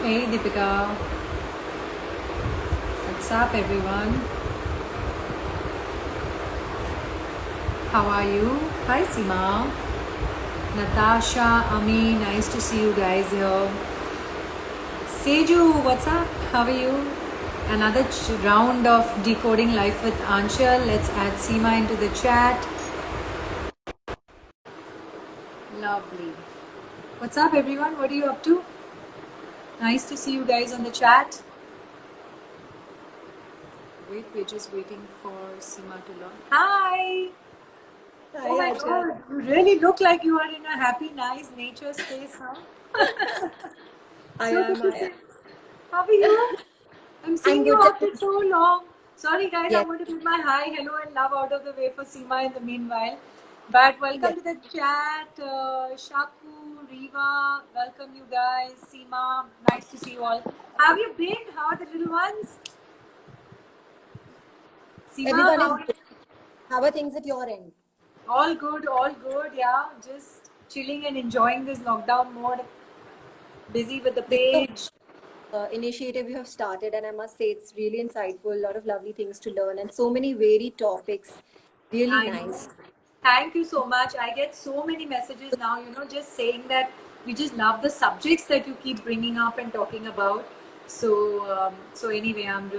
Hey Deepika, what's up everyone? How are you? Hi Seema, Natasha, Ami, nice to see you guys here. Seju, what's up? How are you? Another round of decoding life with Anshul. Let's add Seema into the chat. Lovely. What's up everyone? What are you up to? Nice to see you guys on the chat. Wait, we're just waiting for Seema to launch. Hi! Hi, Oh my Achal. God, you really look like you are in a happy, nice nature space, huh? I So good am. to I see. am. How are you? I'm I'm seeing you good. after so long. Sorry guys, I Yes. want to give my hi, hello and love out of the way for Seema in the meanwhile. But welcome Yes. to the chat. Shaku, Riva, welcome you guys. Seema, nice to see you all. How have you been? How are the little ones? Seema, Everyone how is are you? good. How are things at your end? All good, yeah. Just chilling and enjoying this lockdown mode. Busy with the This is page. the initiative you have started, and I must say it's really insightful. A lot of lovely things to learn, and so many varied topics. Really I know. nice. Thank you so much. I get so many messages now, just saying that we just love the subjects that you keep bringing up and talking about. So anyway, I'm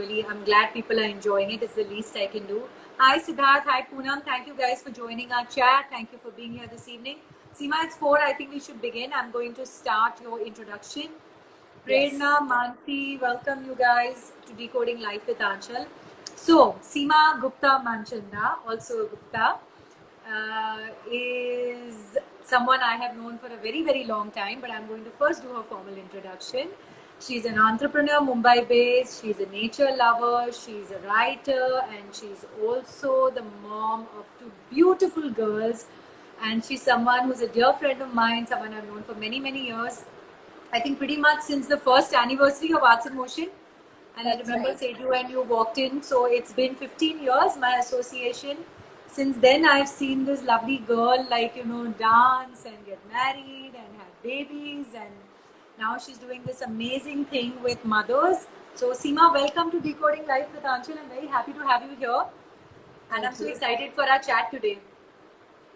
glad people are enjoying it. It's the least I can do. Hi Siddharth. Hi Poonam. Thank you guys for joining our chat. Thank you for being here this evening. Seema, it's 4. I think we should begin. I'm going to start your introduction. Yes. Prerna, Mansi, welcome you guys to Decoding Life with Anchal. So, Seema Gupta Manchanda, also Gupta, is someone I have known for a very, very long time, but I'm going to first do her formal introduction. She's an entrepreneur, Mumbai based, she's a nature lover, she's a writer, and she's also the mom of 2 beautiful girls. And she's someone who's a dear friend of mine, someone I've known for many, many years. I think pretty much since the first anniversary of Arts in Motion. And I That's remember right. Seju when you walked in. So it's been 15 years, my association. Since then, I've seen this lovely girl, dance and get married and have babies. And now she's doing this amazing thing with mothers. So, Seema, welcome to Decoding Life with Anchal. I'm very happy to have you here. And I'm Thank so you. excited for our chat today.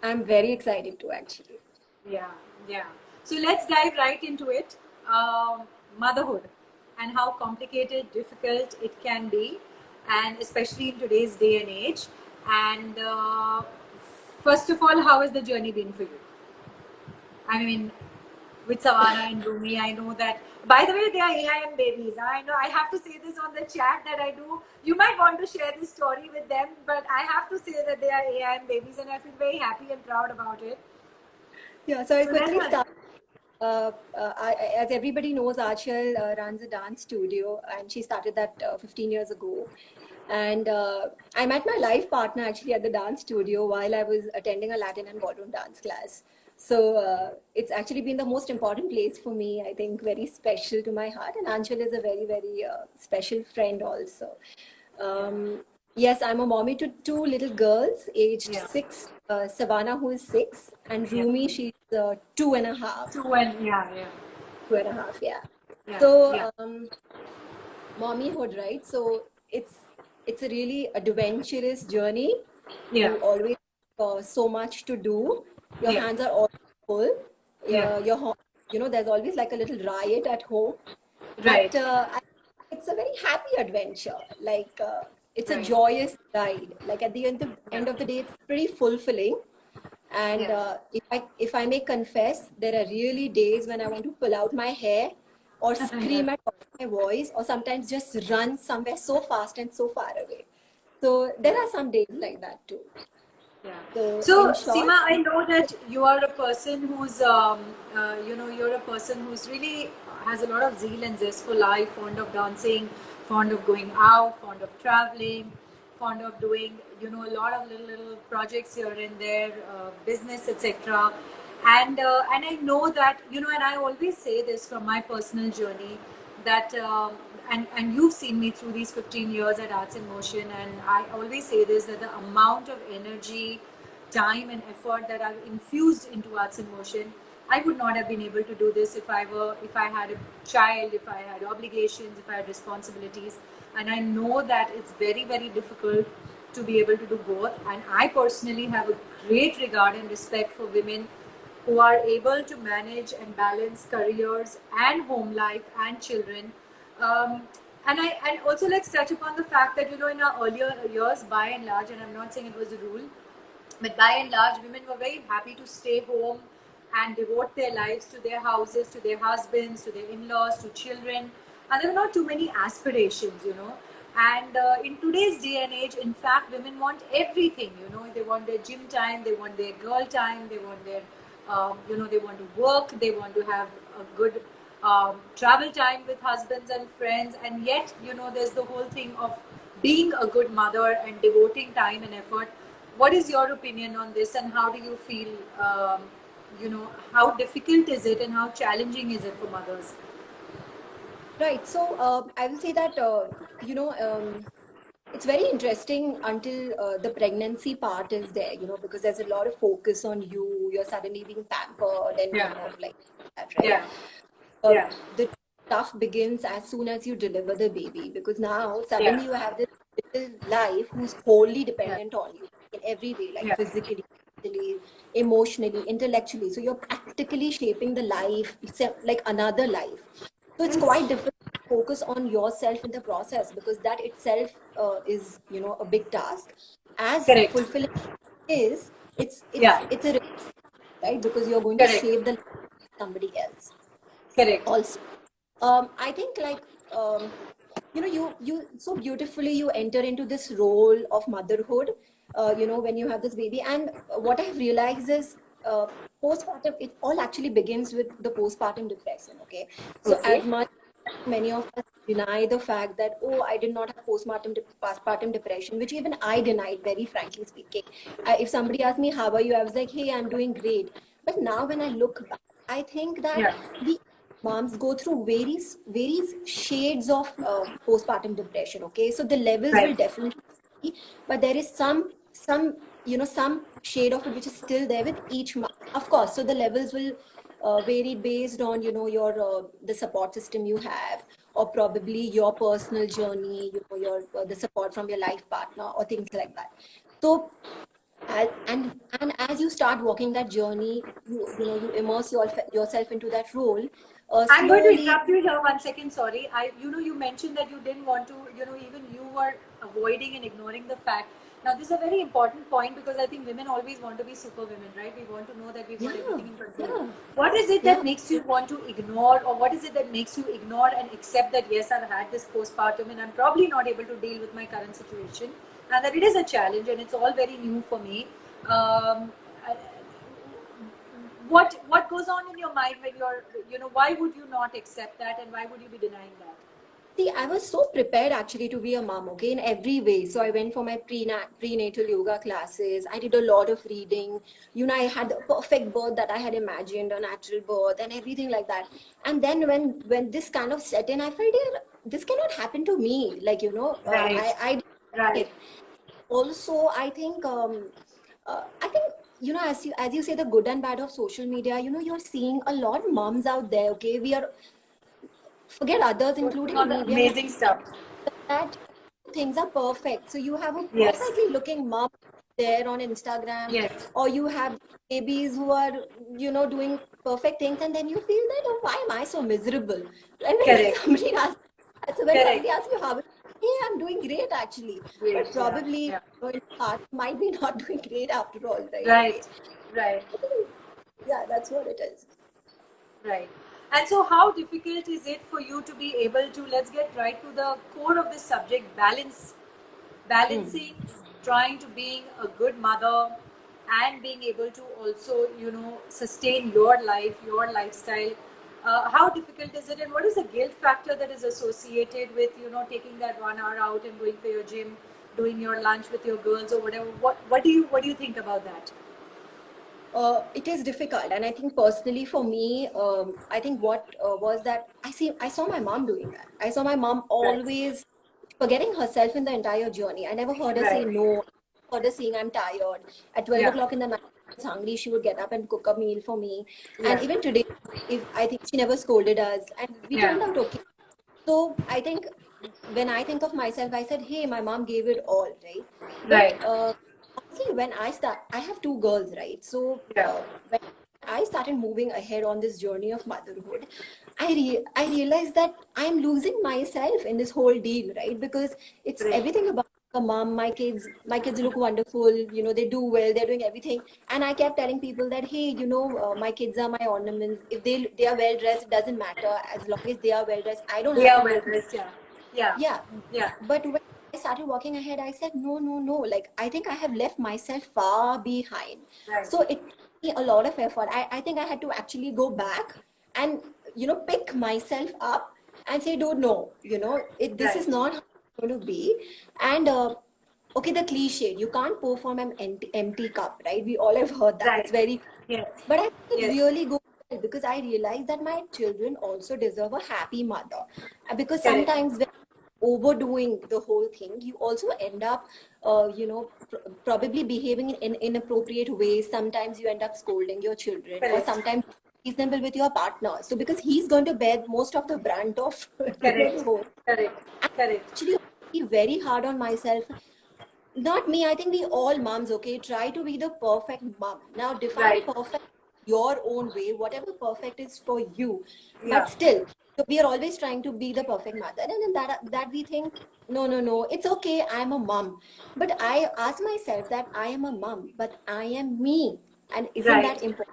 I'm very excited too, actually. Yeah, yeah. So let's dive right into it. Motherhood and how complicated, difficult it can be, and especially in today's day and age. And first of all, how has the journey been for you? I mean, with Savannah and Rumi, I know that. By the way, they are AIM babies. I know I have to say this on the chat that I do. You might want to share this story with them, but I have to say that they are AIM babies, and I feel very happy and proud about it. Yeah, so I'll So let quickly us. start. As everybody knows, Achal runs a dance studio, and she started that 15 years ago. And I met my life partner actually at the dance studio while I was attending a Latin and ballroom dance class. So it's actually been the most important place for me, I think, very special to my heart. And Anshul is a very, very special friend also. Yeah. Yes, I'm a mommy to 2 little girls, aged Yeah. 6. Savannah, who is 6, and Yeah. Rumi, she's 2.5. So when yeah, yeah, 2.5, yeah. yeah, So yeah, mommyhood, right? So it's a really adventurous journey. yeah, You always so much to do. Your yeah, hands are all full. yeah. There's always like a little riot at home, but Right, it's a very happy adventure. Like it's a right. joyous ride. Like at the Yeah, end of the day, it's pretty fulfilling. And yeah. if I may confess, there are really days when I want to pull out my hair or Yeah. scream at top of my voice, or sometimes just run somewhere so fast and so far away. So there Yeah. are some days like that too. Yeah. So So, in short, Seema, I know that you are a person you're a person who's really has a lot of zeal and zest for life, fond of dancing, fond of going out, fond of traveling, fond of doing, a lot of little projects here and there, business, etc. And I know that, and I always say this from my personal journey that and you've seen me through these 15 years at Arts in Motion, and I always say this, that the amount of energy, time and effort that I've infused into Arts in Motion I would not have been able to do this if I had a child, if I had obligations, if I had responsibilities. And I know that it's very, very difficult to be able to do both. And I personally have a great regard and respect for women who are able to manage and balance careers and home life and children. Um, and also let's touch upon the fact that in our earlier years, by and large, and I'm not saying it was a rule, but by and large, women were very happy to stay home and devote their lives to their houses, to their husbands, to their in-laws, to children, and there were not too many aspirations. And in today's day and age, in fact, women want everything. They want their gym time, they want their girl time, they want their, they want to work, they want to have a good travel time with husbands and friends, and yet, there's the whole thing of being a good mother and devoting time and effort. What is your opinion on this, and how do you feel? How difficult is it, and how challenging is it for mothers? Right. So I will say that it's very interesting until the pregnancy part is there, because there's a lot of focus on you. You're suddenly being pampered and Yeah, like that, right? yeah, Uh, yeah, the stuff begins as soon as you deliver the baby, because now yeah, suddenly you have this little life who's wholly yeah, dependent on you in every way, like yeah. physically, mentally, emotionally, intellectually. So you're practically shaping the life, like another life. So it's quite difficult to focus on yourself in the process, because that itself is a big task. As Correct. fulfilling is, Yeah, it's a right, because you're going to correct, shape the life of somebody else correct. also. I think like you so beautifully you enter into this role of motherhood, when you have this baby. And what I've realized is postpartum, it all actually begins with the postpartum depression. Okay, so Okay. as much many of us deny the fact that, oh, I did not have postpartum depression, which even I denied, very frankly speaking. If somebody asked me how are you, I was like, hey, I'm doing great. But now when I look back, I think that Yeah. we moms go through various shades of postpartum depression. Okay, so the levels will Right. definitely be, but there is some some shade of it which is still there with each mom, of course. So the levels will vary based on your the support system you have, or probably your personal journey, your the support from your life partner or things like that. So and as you start walking that journey, you immerse yourself into that role I'm going to slowly. interrupt you here 1 second. Sorry. You mentioned that you didn't want to, even you were avoiding and ignoring the fact. Now, this is a very important point, because I think women always want to be super women, right? We want to know that we've got Yeah, everything in control. yeah, What is it yeah. that makes you want to ignore, or what is it that makes you ignore and accept that, yes, I've had this postpartum and I'm probably not able to deal with my current situation, and that it is a challenge and it's all very new for me? Um, what goes on in your mind when you're, why would you not accept that, and why would you be denying that? See, I was so prepared actually to be a mom, okay, in every way. So I went for my prenatal yoga classes. I did a lot of reading. I had the perfect birth that I had imagined, a natural birth and everything like that. And then when this kind of set in, I felt, yeah, this cannot happen to me. Like, Right, I right. did. Also, I think, as you say, the good and bad of social media, you're seeing a lot of moms out there. Okay, we are, forget others, Posting including all the me, we are not amazing stuff. that things are perfect. So you have a Yes, perfectly looking mom there on Instagram, yes, or you have babies who are, doing perfect things, and then you feel that, oh, why am I so miserable? And when correct, somebody asks, so when correct. somebody asks you how, hey, I'm doing great actually, Great, but yeah, probably yeah. in heart might be not doing great after all, right? Okay, Right, right, yeah, that's what it is. right. And so, how difficult is it for you to be able to, let's get right to the core of this subject, Mm. balancing, trying to being a good mother, and being able to also, sustain your life, your lifestyle. How difficult is it, and what is the guilt factor that is associated with, taking that 1 hour out and going for your gym, doing your lunch with your girls or whatever? What do you think about that? It is difficult, and I think personally for me, I think what was that I saw my mom doing that. I saw my mom Right, always forgetting herself in the entire journey. I never heard her say right, no. Heard her saying I'm tired at 12 yeah, o'clock in the night. was hungry, she would get up and cook a meal for me. And Yeah. even today, if I think she never scolded us, and we Yeah. turned out okay. So I think when I think of myself, I said, hey, my mom gave it all, right? But Right. honestly, when I have two girls, right? So Yeah. when I started moving ahead on this journey of motherhood, I realized that I'm losing myself in this whole deal, right? Because it's Right. everything about a mom. My kids look wonderful. They do well. They're doing everything. And I kept telling people that, hey, my kids are my ornaments. If they are well dressed, it doesn't matter. As long as they are well dressed, I don't They have are to well look. dressed. Yeah. Yeah. Yeah. Yeah. But when I started walking ahead, I said, no, no, no. Like, I think I have left myself far behind. Right. So it took me a lot of effort. I think I had to actually go back and, pick myself up and say, don't know, this is Right. not how it's going to be. And, okay, the cliche, you can't pour from an empty cup, right? We all have heard that. It's Right. very, Yes. but I think it Yes. really goes well because I realized that my children also deserve a happy mother. Because Correct. sometimes when overdoing the whole thing, you also end up, probably behaving in inappropriate ways. Sometimes you end up scolding your children, or Correct. sometimes reasonable with your partner. So because he's going to bear most of the brunt of, the Correct. whole. Correct. Correct. Actually, be very hard on myself. Not me. I think we all moms, okay, try to be the perfect mom. Now define Right. perfect your own way, whatever perfect is for you. But Yeah. still, so we are always trying to be the perfect mother. And then that we think, no, no, no, it's okay, I'm a mom. But I ask myself that I am a mom, but I am me. And isn't Right. that important?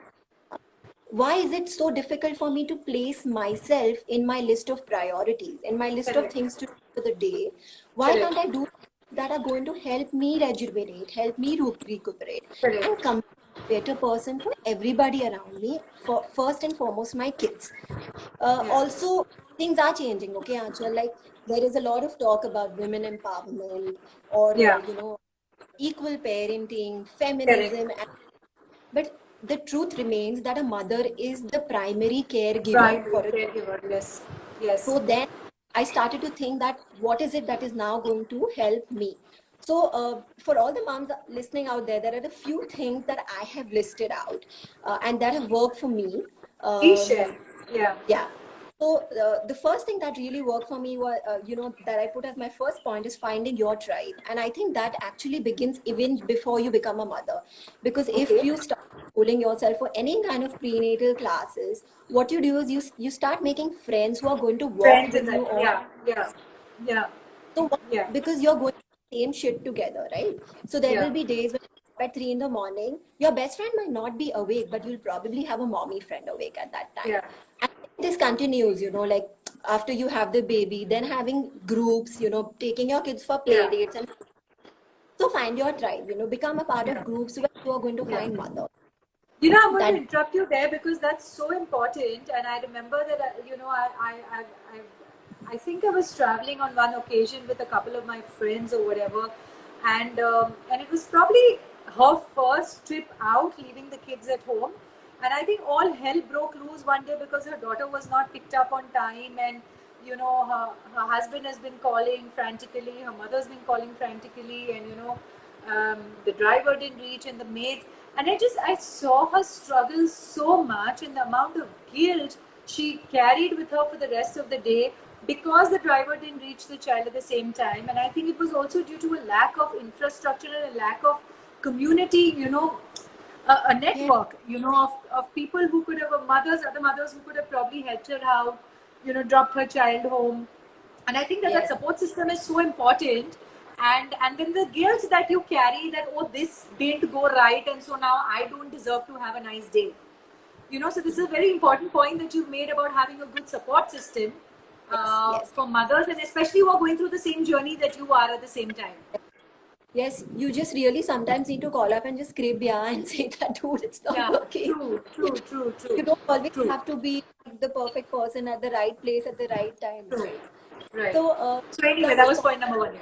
Why is it so difficult for me to place myself in my list of priorities, in my list of Correct. things to do for the day? Why Correct. can't I do that are going to help me rejuvenate, help me recuperate, and Correct. come a better person for everybody around me, for first and foremost my kids. Yeah. Also, things are changing, okay, Anchal? Like, there is a lot of talk about women empowerment, or Yeah. equal parenting, Correct. feminism, but the truth remains that a mother is the primary caregiver Primary for a. caregiver. Yes. Yes. So then I started to think that what is it that is now going to help me? So for all the moms listening out there, there are a few things that I have listed out, and that have worked for me. Please Um, share. Yeah. yeah. So the first thing that really worked for me was, that I put as my first point is finding your tribe. And I think that actually begins even before you become a mother. Because if Okay. you start schooling yourself for any kind of prenatal classes, what you do is you start making friends who are going to walk Friends with in you that. on. Yeah. Yeah. Yeah. So Yeah. because you're going the same shit together, right? So there Yeah. will be days when at 3 in the morning, your best friend might not be awake, but you'll probably have a mommy friend awake at that time. Yeah. And this continues, like after you have the baby, then having groups, taking your kids for play Yeah. dates, and so find your tribe, become a part of Yeah. groups where you are going to Yeah. find mother. I'm going to That interrupt you there because that's so important. And I remember that, I think I was traveling on one occasion with a couple of my friends or whatever, and it was probably her first trip out, leaving the kids at home. And I think all hell broke loose one day because her daughter was not picked up on time, and her husband has been calling frantically, her mother's been calling frantically, and the driver didn't reach, and the maids. And I saw her struggle so much, and the amount of guilt she carried with her for the rest of the day because the driver didn't reach the child at the same time. And I think it was also due to a lack of infrastructure and a lack of community, a yeah, network, of people who could have, other mothers who could have probably helped her out, dropped her child home. And I think that yeah. that support system is so important. And then the guilt that you carry, that, oh, this didn't go right, and so now I don't deserve to have a nice day. So this is a very important point that you've made about having a good support system Yes, yes. for mothers, and especially who are going through the same journey that you are at the same time. Yes, you just really sometimes need to call up and just scrape yeah and say that, dude, it's not Yeah, working. true, You true, true, true, you don't always true, have to be the perfect person at the right place at the right times, true. right? Right. So So anyway, that the was point, point number one. Yeah.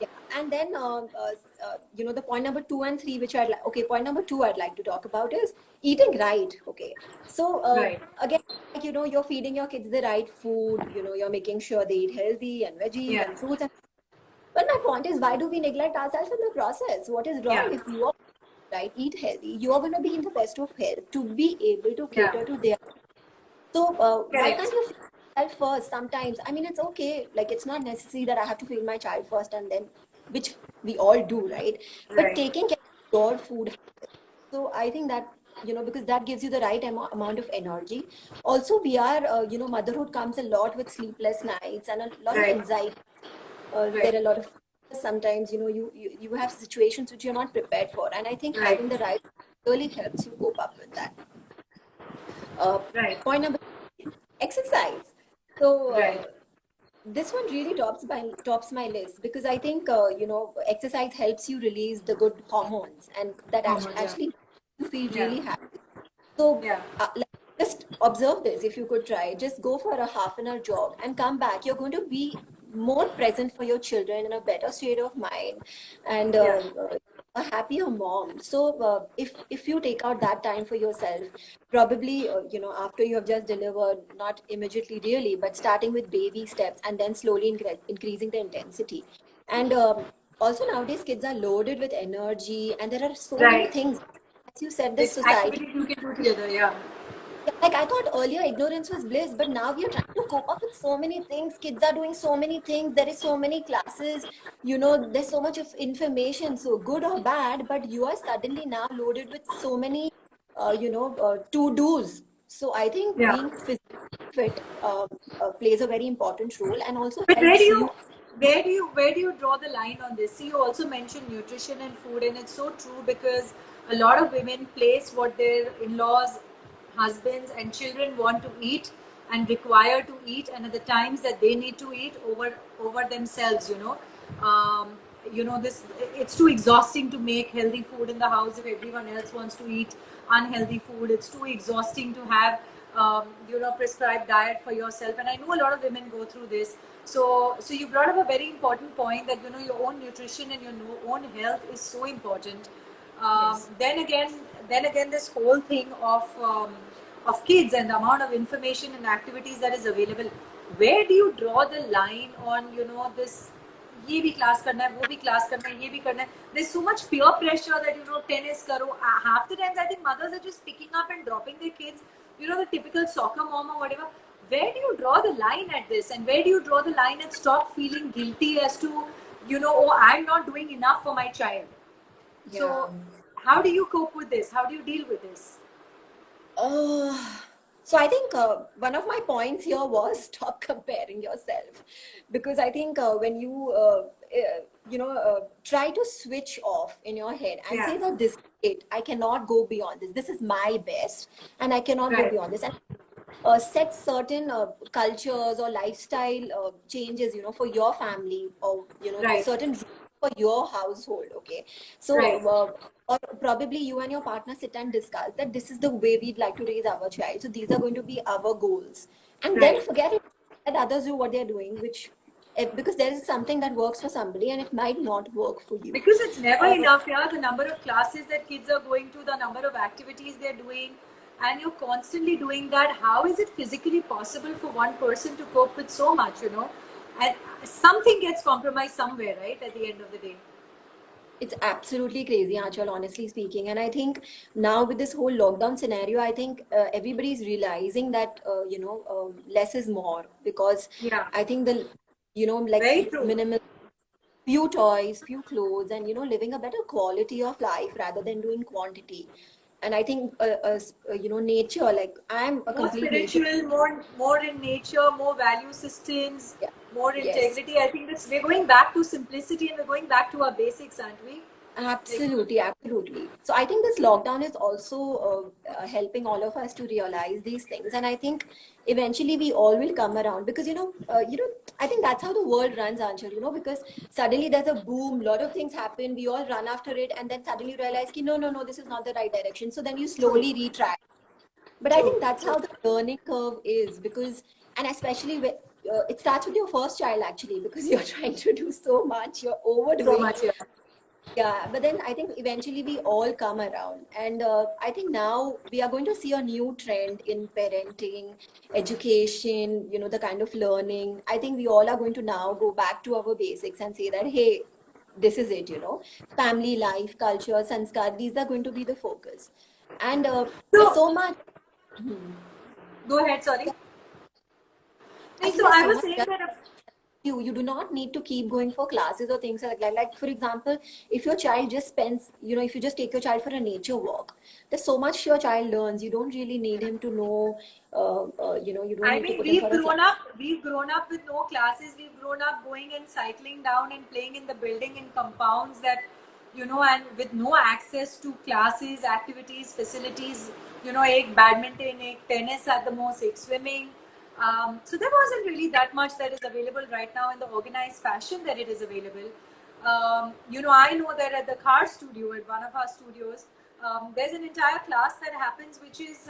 yeah, and then the point number 2 and 3, which okay, point number 2 I'd like to talk about is eating right. Okay, so Right. again, like, you're feeding your kids the right food. You're making sure they eat healthy and veggies Yeah. and fruits. But my point is, why do we neglect ourselves in the process? What is wrong Yeah. if you are right, eat healthy, you are going to be in the best of health to be able to Yeah. cater to their. So why Correct. can't you feed yourself first? Sometimes, I mean, it's okay. Like, it's not necessary that I have to feed my child first and then, which we all do, right? But Right. taking care of your food. So I think that, because that gives you the right amount of energy. Also, we are, motherhood comes a lot with sleepless nights and a lot of Right. anxiety. There Right. are a lot of sometimes, you have situations which you're not prepared for. And I think Right. having the right really helps you cope up with that. Uh, Right. Point number, exercise. So Right. this one really tops my list because I think exercise helps you release the good hormones and that Hormones. Yeah. actually you feel Yeah. really happy. So Yeah. just observe this if you could try. Just go for a half an hour jog and come back. You're going to be more present for your children in a better state of mind and Yeah. a happier mom. So if you take out that time for yourself, probably after you have just delivered, not immediately really, but starting with baby steps and then slowly increasing the intensity. And also nowadays kids are loaded with energy and there are so many Right. things. As you said, this It's society. activities you can do together. Yeah. Yeah, like I thought earlier ignorance was bliss, but now we are trying to cope up with so many things. Kids are doing so many things. There is so many classes, there's so much of information, so good or bad, but you are suddenly now loaded with so many, to-dos. So I think Yeah. being physically fit plays a very important role and also But helps you. where do you draw the line on this? See, you also mentioned nutrition and food, and it's so true because a lot of women place what their in-laws, husbands, and children want to eat and require to eat, and at the times that they need to eat over themselves. This it's too exhausting to make healthy food in the house if everyone else wants to eat unhealthy food. It's too exhausting to have prescribed diet for yourself, and I know a lot of women go through this. So you brought up a very important point that your own nutrition and your own health is so important. um, Yes. then again then again this whole thing of kids and the amount of information and activities that is available, where do you draw the line on this? ये भी class करना है, वो भी class करना है, ये भी करना है. There's so much peer pressure that tennis करो. Half the times I think mothers are just picking up and dropping their kids, the typical soccer mom or whatever. Where do you draw the line at this, and where do you draw the line and stop feeling guilty as to oh, I'm not doing enough for my child? Yeah. So how do you cope with this? How do you deal with this? Uh, so I think one of my points here was stop comparing yourself, because I think when you try to switch off in your head and Yeah. say that this is it, I cannot go beyond this. This is my best, and I cannot go Right. beyond this. And set certain cultures or lifestyle changes, for your family or Right. certain rules for your household. Okay, so Right. or probably you and your partner sit and discuss that this is the way we'd like to raise our child. So these are going to be our goals, and then Right. forget it. Let others do what they're doing, which because there is something that works for somebody and it might not work for you. Because it's never Uh, enough. Yeah, the number of classes that kids are going to, the number of activities they're doing, and you're constantly doing that. How is it physically possible for one person to cope with so much? And something gets compromised somewhere, right? At the end of the day. It's absolutely crazy, Achal, honestly speaking. And I think now with this whole lockdown scenario, I think everybody's realizing that, less is more, because Yeah. I think like Very true. minimal, few toys, few clothes, and, living a better quality of life rather than doing quantity. And I think, nature, like I'm a More complete nature. spiritual, more in nature, more value systems, Yeah. more Yes. integrity. I think we're going back to simplicity and we're going back to our basics, aren't we? Like, Absolutely, absolutely. So I think this lockdown is also helping all of us to realize these things, and I think eventually we all will come around because I think that's how the world runs, Anshul. Because suddenly there's a boom, lot of things happen, we all run after it, and then suddenly realize, ki, no, no, no, this is not the right direction. So then you true, slowly retract. But I true, think that's true. how the learning curve is, because, and especially when it starts with your first child actually, because you're trying to do so much, you're So overdoing. much, yeah. Yeah, but then I think eventually we all come around. And I think now we are going to see a new trend in parenting, education, the kind of learning. I think we all are going to now go back to our basics and say that, hey, this is it, you know, family life, culture, sanskar, these are going to be the focus. And there's So so much. go ahead, sorry. I No, think so there's I so was much saying that you do not need to keep going for classes or things like that. Like for example, if your child just spends, you know, if you just take your child for a nature walk, there's so much your child learns. You don't really need him to know, you know, you don't I need to mean, put him for a class. we've grown up with no classes. We've grown up going and cycling down and playing in the building in compounds that, you know, and with no access to classes, activities, facilities, you know, एक badminton, एक tennis at the most, एक swimming. So there wasn't really that much that is available right now in the organized fashion that it is available. You know, I know that at the car studio, at one of our studios, there's an entire class that happens which is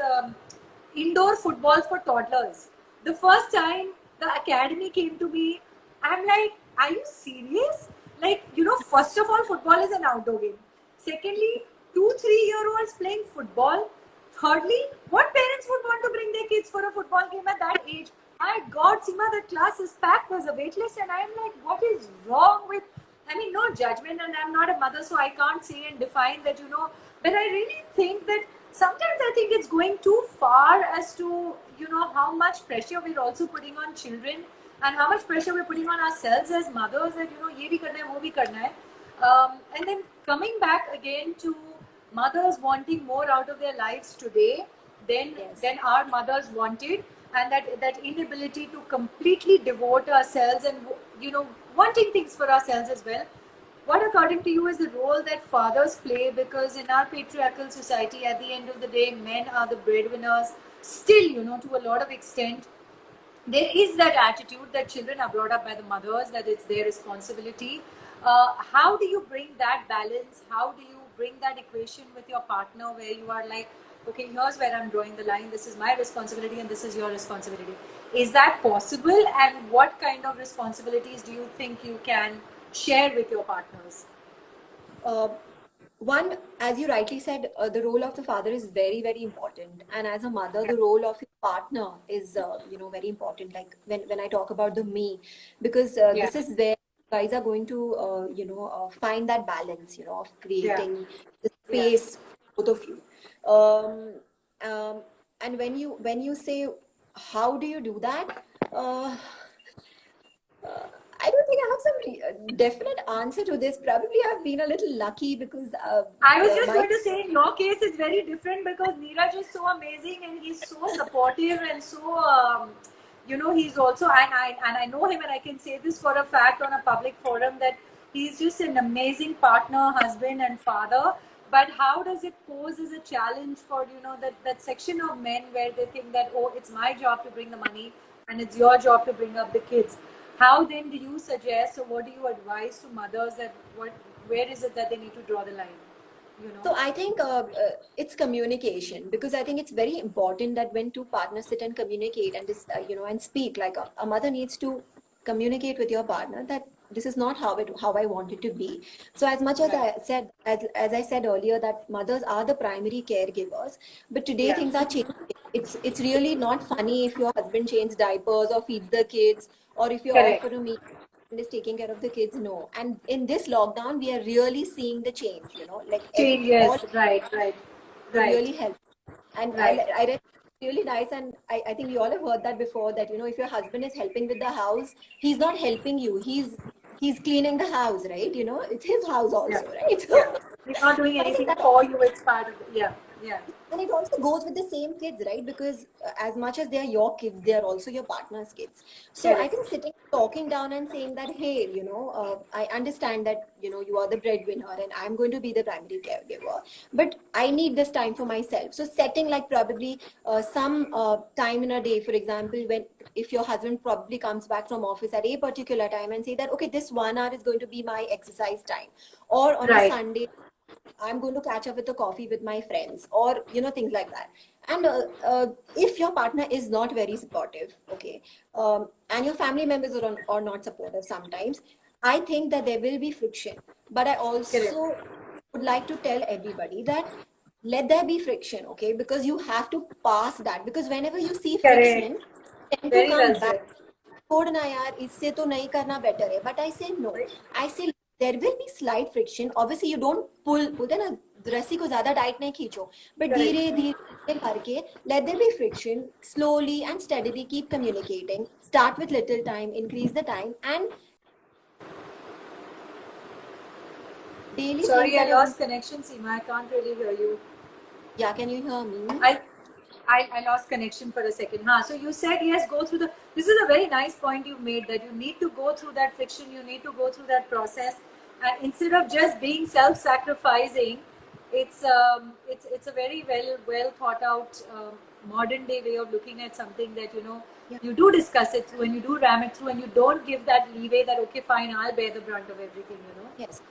indoor football for toddlers. The first time the academy came to me, I'm like, are you serious? Like, you know, first of all, football is an outdoor game. Secondly, 2-3 year olds playing football. Thirdly, what parents would want to bring their kids for a football game at that age? My God, Seema, the class is packed. There's a wait list, and I'm like, what is wrong with? I mean, no judgment, and I'm not a mother, so I can't say and define that, you know. But I really think that sometimes I think it's going too far as to, you know, how much pressure we're also putting on children and how much pressure we're putting on ourselves as mothers that, you know, ye bhi karna hai, wo bhi karna hai. And then coming back again to mothers wanting more out of their lives today Yes. than our mothers wanted, and that inability to completely devote ourselves and, you know, wanting things for ourselves as well. What according to you is the role that fathers play? Because in our patriarchal society, at the end of the day, men are the breadwinners still, you know, to a lot of extent. There is that attitude that children are brought up by the mothers, that it's their responsibility. How do you bring that balance? How do you bring that equation with your partner where you are like, okay, here's where I'm drawing the line. This is my responsibility and this is your responsibility. Is that possible? And what kind of responsibilities do you think you can share with your partners? Uh, one, as you rightly said, the role of the father is very, very important. And as a mother, the role of your partner is, you know, very important. Like when I talk about the me, because Yeah, this is where guys are going to, you know, find that balance, you know, of yeah, creating the yeah. space for both of you. Um, and when you say, how do you do that? Uh, I don't think I have some definite answer to this. Probably I've been a little lucky because I was just my going to say, in your case, it's very different because Neeraj is so amazing and he's so supportive and so, you know, he's also, and I know him and I can say this for a fact on a public forum that he's just an amazing partner, husband, and father. But how does it pose as a challenge for, you know, that section of men where they think that, oh, it's my job to bring the money and it's your job to bring up the kids? How then do you suggest, or what do you advise to mothers that where is it that they need to draw the line? You know? So I think it's communication, because I think it's very important that when two partners sit and communicate and this, you know, and speak, like a mother needs to communicate with your partner that this is not how I want it to be. So as much as Right. as I said earlier, that mothers are the primary caregivers, but today Yeah. things are changing. It's really not funny if your husband changes diapers or feeds the kids, or if you're off Correct. for a meeting is taking care of the kids. No. And in this lockdown we are really seeing the change, you know, like Change. all Yes. Right. Right. Right. really help. And Right. I read really nice, and I think we all have heard that before, that you know, if your husband is helping with the house, he's not helping you, he's cleaning the house, right? You know, it's his house Yeah. also, right? Yeah. So He's not doing I think anything that, for you. It's part of the, yeah. Yeah. and it also goes with the same kids, right? Because as much as they are your kids, they are also your partner's kids. So I Correct. think sitting, talking down and saying that, hey, you know, I understand that, you know, you are the breadwinner and I'm going to be the primary caregiver, but I need this time for myself. So setting like probably some time in a day, for example, when if your husband probably comes back from office at a particular time, and say that, okay, this 1 hour is going to be my exercise time, or on a Right. Sunday I'm going to catch up with a coffee with my friends, or you know, things like that. And if your partner is not very supportive, okay, and your family members are not supportive sometimes, I think that there will be friction. But I Correct. also would like to tell everybody that let there be friction, okay, because you have to pass that. Because whenever you see friction, Correct. tend to Very come well back, said. छोड़ ना यार, इससे तो नहीं करना better है. But I say no. Right. I say there will be slight friction. Obviously you don't pull बोलते हैं ना रस्सी को ज्यादा टाइट नहीं खींचो, but Correct. धीरे धीरे करके let there be friction. Slowly and steadily keep communicating. Start with little time, increase the time, and daily things Sorry, I that you're lost connection, Seema. I can't really hear you. yeah, can you hear me? I lost connection for a second. So you said, yes, go through the. This is a very nice point you've made, that you need to go through that friction, you need to go through that process. Instead of just being self-sacrificing, it's a very well thought out modern day way of looking at something, that you do discuss it through and you do ram it through, and you don't give that leeway that, okay, fine, I'll bear the brunt of everything. Yes.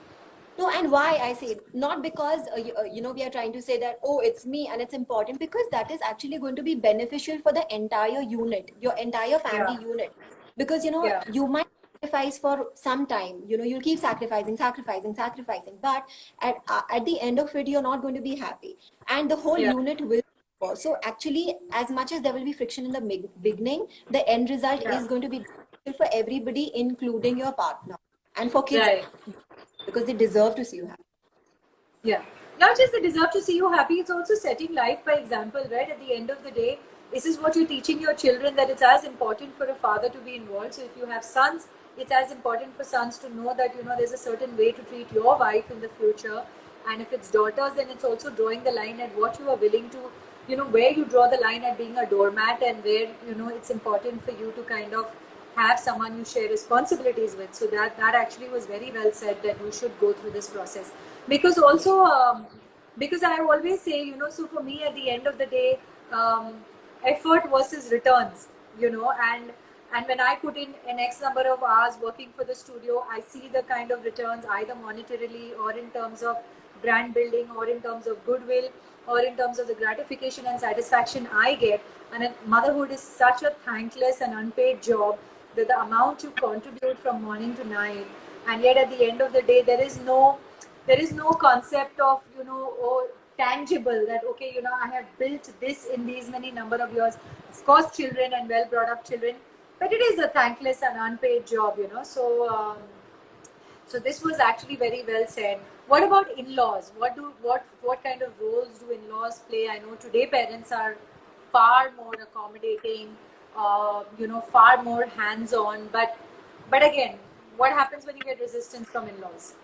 No, and why I say it, not because we are trying to say that, oh, it's me and it's important, because that is actually going to be beneficial for the entire unit, your entire family Yeah. unit. Because Yeah. you might sacrifice for some time, you'll keep sacrificing, but at the end of it, you're not going to be happy, and the whole Yeah. unit will. So actually, as much as there will be friction in the beginning, the end result Yeah. is going to be beneficial for everybody, including your partner and for kids. Right. Because they deserve to see you happy. Yeah. Not just they deserve to see you happy, it's also setting life by example, right? At the end of the day, this is what you're teaching your children, that it's as important for a father to be involved. So if you have sons, it's as important for sons to know that, there's a certain way to treat your wife in the future. And if it's daughters, then it's also drawing the line at what you are willing to, where you draw the line at being a doormat, and where, it's important for you to kind of have someone you share responsibilities with. So that actually was very well said, that you should go through this process. Because also, because I always say, so for me at the end of the day, effort versus returns, and when I put in an X number of hours working for the studio, I see the kind of returns, either monetarily or in terms of brand building or in terms of goodwill or in terms of the gratification and satisfaction I get. And motherhood is such a thankless and unpaid job, that the amount you contribute from morning to night, and yet at the end of the day, there is no concept of, or tangible, that, okay, I have built this in these many number of years. Of course, children and well brought up children, but it is a thankless and unpaid job. So this was actually very well said. What about in-laws? What kind of roles do in-laws play? I know today parents are far more accommodating, far more hands-on. But again, what happens when you get resistance from in-laws?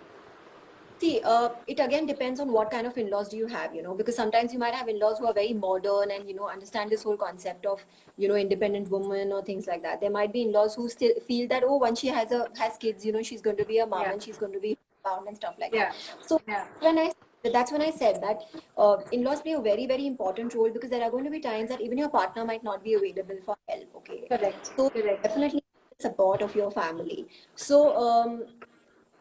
See, it again depends on what kind of in-laws do you have, because sometimes you might have in-laws who are very modern and, understand this whole concept of, independent woman or things like that. There might be in-laws who still feel that, oh, once she has kids, she's going to be a mom Yeah. and she's going to be bound and stuff like Yeah. that. So Yeah. that's when I said that in-laws play a very, very important role, because there are going to be times that even your partner might not be available for help. Okay. Correct. So Correct. definitely support of your family. So,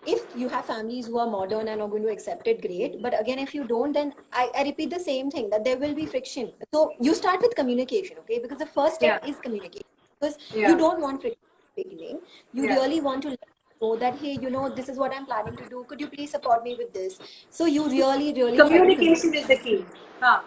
if you have families who are modern and are going to accept it, great. But again, if you don't, then I repeat the same thing, that there will be friction. So you start with communication, okay? Because the first step Yeah. is communication. Because Yeah. you don't want friction in the beginning. You Yeah. really want to let know that, hey, this is what I'm planning to do. Could you please support me with this? So you really, really try to Communication communicate. is the key. Huh.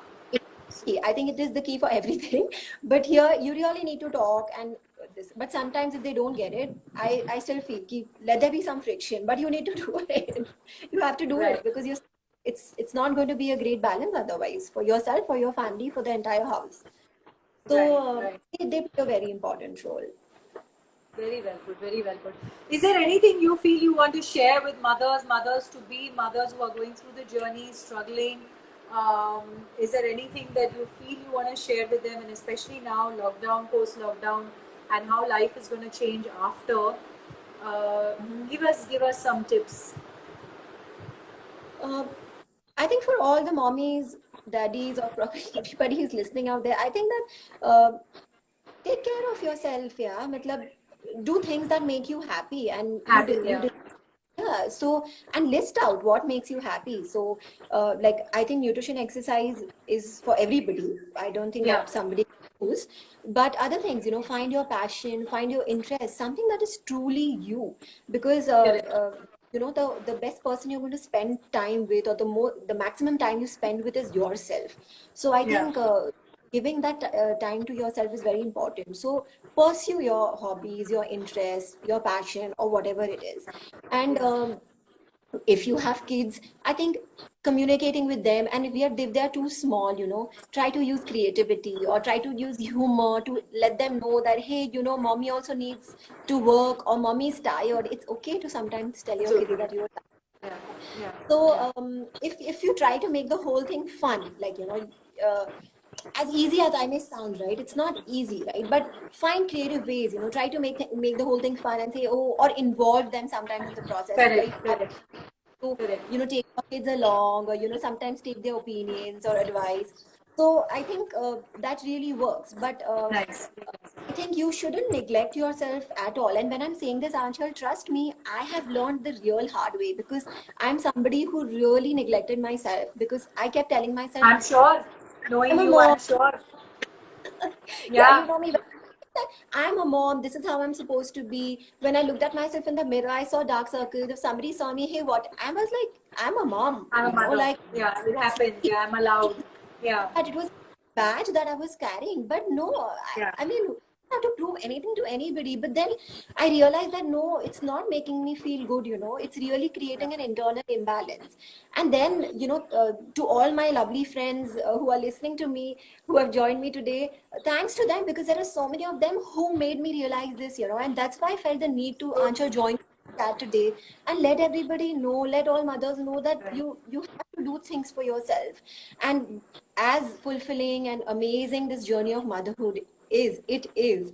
Key. I think it is the key for everything. But here you really need to talk and this. But sometimes if they don't get it, I still feel let there be some friction, but you need to do it. You have to do Right. it, because it's not going to be a great balance otherwise, for yourself, for your family, for the entire house. So Right. they play a very important role. Very well put. Very well put. Is there anything you feel you want to share with mothers to be, mothers who are going through the journey, struggling? Is there anything that you feel you want to share with them, and especially now, lockdown, post-lockdown, and how life is going to change after? Give us some tips. I think for all the mommies, daddies, or probably everybody who's listening out there, I think that take care of yourself. Yeah, matlab, do things that make you happy, and Happy, yeah. yeah. So, and list out what makes you happy. So, like, I think nutrition exercise is for everybody. I don't think Yeah. that somebody who's, but other things, find your passion, find your interest, something that is truly you. Because Correct. the best person you're going to spend time with, or the maximum time you spend with, is yourself. So I Yeah. think giving that time to yourself is very important. So pursue your hobbies, your interests, your passion, or whatever it is. And if you have kids, I think communicating with them, and if they're too small, try to use creativity or try to use humor to let them know that, hey, mommy also needs to work, or mommy is tired. It's okay to sometimes tell your kids Absolutely. that you're tired. Yeah, yeah, So yeah. if you try to make the whole thing fun, like, uh, as easy as I may sound, right? It's not easy, right? But find creative ways, try to make the whole thing fun and say, oh, or involve them sometimes in the process. If Correct, you have correct, to, correct. take your kids along, or, sometimes take their opinions or advice. So I think that really works. But Nice. I think you shouldn't neglect yourself at all. And when I'm saying this, Anshul, trust me, I have learned the real hard way, because I'm somebody who really neglected myself, because I kept telling myself, I'm sure, I'm knowing a you, mom. I'm sure. Yeah, Yeah, me. I'm a mom. This is how I'm supposed to be. When I looked at myself in the mirror, I saw dark circles. If somebody saw me, hey, what? I was like, I'm a mom, I'm a mother. like, Yeah, it happens. Yeah, I'm allowed. Yeah, that it was badge that I was carrying. But no, yeah, I mean, I don't have to prove anything to anybody. But then I realized that no, it's not making me feel good, it's really yeah. creating an internal imbalance. And then, to all my lovely friends who are listening to me, who have joined me today, thanks to them, because there are so many of them who made me realize this, and that's why I felt the need to So answer join that today, and let everybody know, let all mothers know that right. you have to do things for yourself. And as fulfilling and amazing this journey of motherhood is,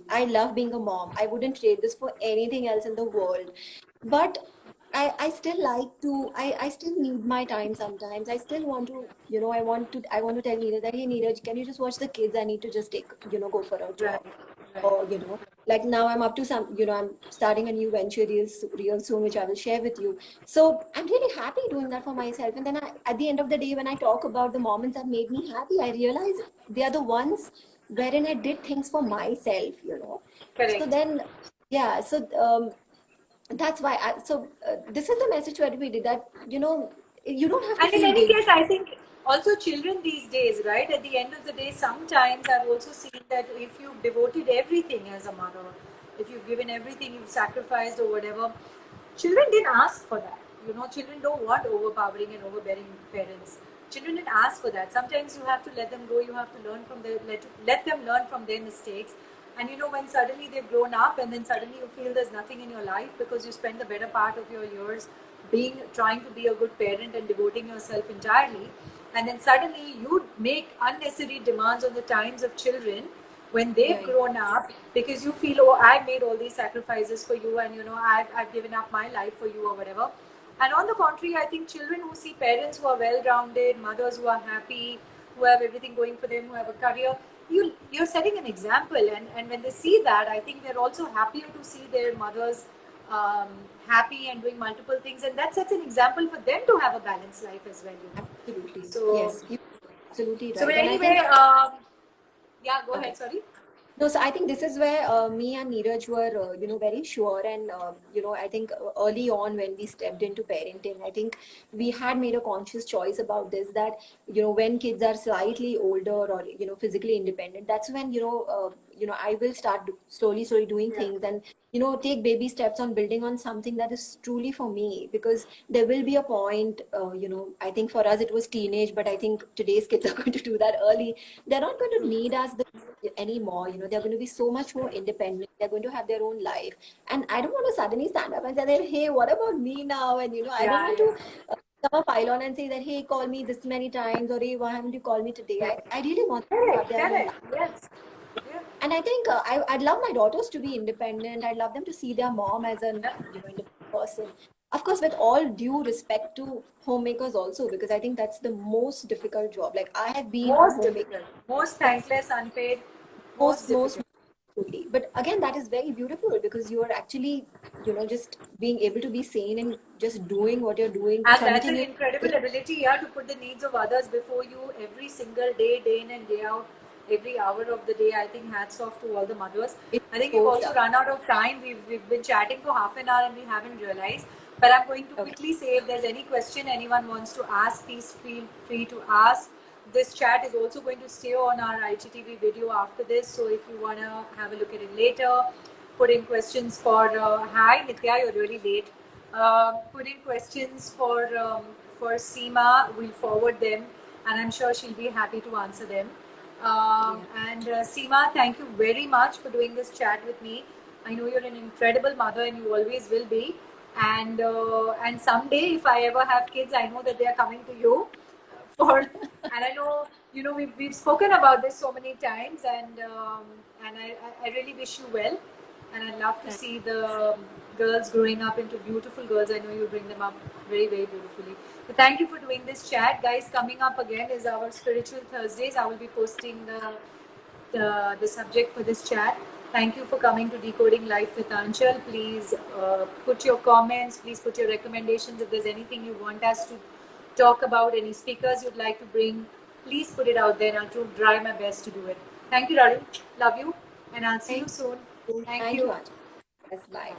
I love being a mom. I wouldn't trade this for anything else in the world. But I still like to, I still need my time sometimes. I still want to, I want to tell Neeraj that, hey Neeraj, can you just watch the kids? I need to just take, go for a Right, jog. right. Or, like now I'm up to some, I'm starting a new venture real soon, which I will share with you. So I'm really happy doing that for myself. And then at the end of the day, when I talk about the moments that made me happy, I realize they are the ones wherein I did things for myself. So Correct. then, yeah, so that's why this is the message to everybody, that, you don't have to And in feel any guilty. case, I think also children these days, right? At the end of the day, sometimes I've also seen that if you've devoted everything as a mother, if you've given everything, you've sacrificed or whatever, children didn't ask for that. Children don't want overpowering and overbearing parents. Children didn't ask for that. Sometimes you have to let them go. You have to learn from let them learn from their mistakes. And when suddenly they've grown up, and then suddenly you feel there's nothing in your life because you spend the better part of your years trying to be a good parent and devoting yourself entirely, and then suddenly you make unnecessary demands on the times of children when they've Right. grown up, because you feel, oh, I made all these sacrifices for you, and I've given up my life for you or whatever. And on the contrary, I think children who see parents who are well-rounded, mothers who are happy, who have everything going for them, who have a career, you're setting an example. And when they see that, I think they're also happier to see their mothers um, happy and doing multiple things, and that sets an example for them to have a balanced life as well. Absolutely. So, Yes, you're absolutely so right. but And I anyway, think, yeah, go okay. ahead. Sorry. No, so I think this is where me and Neeraj were, very sure. And, I think early on when we stepped into parenting, I think we had made a conscious choice about this, that, when kids are slightly older or, physically independent, that's when, I will start slowly doing Yeah. things, and, take baby steps on building on something that is truly for me. Because there will be a point, I think for us it was teenage, but I think today's kids are going to do that early. They're not going to need us anymore. They're going to be so much more independent. They're going to have their own life. And I don't want to suddenly stand up and say that, hey, what about me now? And, I don't Yeah, want yeah. to come a pile on and say that, hey, call me this many times, or hey, why haven't you called me today? I really want them to have Correct, their own correct. life. Yes. Yeah. And I think I'd love my daughters to be independent. I'd love them to see their mom as an, Yeah. independent person. Of course, with all due respect to homemakers also, because I think that's the most difficult job. Like, I have been a Most homemaker. difficult, most Yes, thankless, unpaid, most most difficult. absolutely. But again, that is very beautiful, because you are actually, just being able to be sane and just doing what you're doing, And that's an continuing. incredible ability, yeah, to put the needs of others before you every single day, day in and day out, every hour of the day. I think hats off to all the mothers. It's I think we've so also tough. run out of time. We've been chatting for half an hour and we haven't realized. But I'm going to Okay. quickly say, if there's any question anyone wants to ask, please feel free to ask. This chat is also going to stay on our IGTV video after this. So if you want to have a look at it later, put in questions for, hi Nitya, you're really late. put in questions for Seema. We'll forward them, and I'm sure she'll be happy to answer them. And Seema, thank you very much for doing this chat with me. I know you're an incredible mother, and you always will be. And someday, if I ever have kids, I know that they are coming to you for. And I know we've spoken about this so many times, and I really wish you well, and I'd love to see the girls growing up into beautiful girls. I know you bring them up very, very beautifully. So thank you for doing this chat, guys. Coming up again is our Spiritual Thursdays. I will be posting the subject for this chat. Thank you for coming to Decoding Life with Anchal. Please put your comments. Please put your recommendations. If there's anything you want us to talk about, any speakers you'd like to bring, please put it out there, and I'll try my best to do it. Thank you, Radhi. Love you, and I'll see you soon. Thank you, Anjali. Yes, bye.